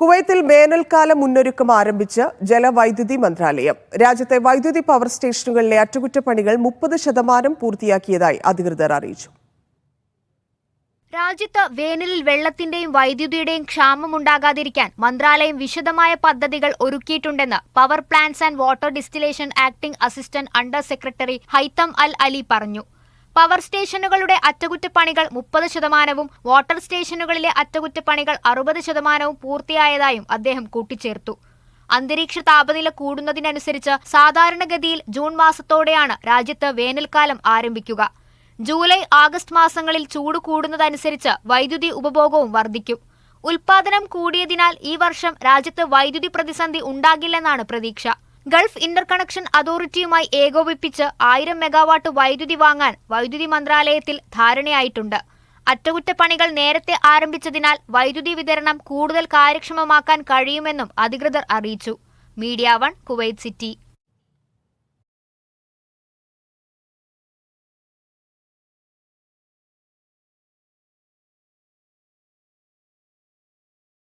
കുവൈത്തിൽ വേനൽക്കാല മുന്നൊരുക്കം ആരംഭിച്ച് ജലവൈദ്യുതി മന്ത്രാലയം. രാജ്യത്തെ വൈദ്യുതി പവർ സ്റ്റേഷനുകളിലെ അറ്റകുറ്റപ്പണികൾ 30% പൂർത്തിയാക്കിയതായി അധികൃതർ അറിയിച്ചു. രാജ്യത്ത് വേനലിൽ വെള്ളത്തിന്റെയും വൈദ്യുതിയുടെയും ക്ഷാമമുണ്ടാകാതിരിക്കാൻ മന്ത്രാലയം വിശദമായ പദ്ധതികൾ ഒരുക്കിയിട്ടുണ്ടെന്ന് power plants and water distillation acting assistant under secretary Haitham Al Ali പറഞ്ഞു. പവർ സ്റ്റേഷനുകളുടെ അറ്റകുറ്റപ്പണികൾ 30%, വാട്ടർ സ്റ്റേഷനുകളിലെ അറ്റകുറ്റപ്പണികൾ 60% പൂർത്തിയായതായും അദ്ദേഹം കൂട്ടിച്ചേർത്തു. അന്തരീക്ഷ താപനില കൂടുന്നതിനനുസരിച്ച് സാധാരണഗതിയിൽ ജൂൺ മാസത്തോടെയാണ് രാജ്യത്ത് വേനൽക്കാലം ആരംഭിക്കുക. ജൂലൈ, ആഗസ്റ്റ് മാസങ്ങളിൽ ചൂട് കൂടുന്നതനുസരിച്ച് വൈദ്യുതി ഉപഭോഗവും വർദ്ധിക്കും. ഉൽപാദനം കൂടിയതിനാൽ ഈ വർഷം രാജ്യത്ത് വൈദ്യുതി പ്രതിസന്ധി ഉണ്ടാകില്ലെന്നാണ് പ്രതീക്ഷ. ഗൾഫ് ഇന്റർകണക്ഷൻ അതോറിറ്റിയുമായി ഏകോപിപ്പിച്ച് 1000 മെഗാവാട്ട് വൈദ്യുതി വാങ്ങാൻ വൈദ്യുതി മന്ത്രാലയത്തിൽ ധാരണയായിട്ടുണ്ട്. അറ്റകുറ്റപ്പണികൾ നേരത്തെ ആരംഭിച്ചതിനാൽ വൈദ്യുതി വിതരണം കൂടുതൽ കാര്യക്ഷമമാക്കാൻ കഴിയുമെന്നും അധികൃതർ അറിയിച്ചു. Media 1, Kuwait city.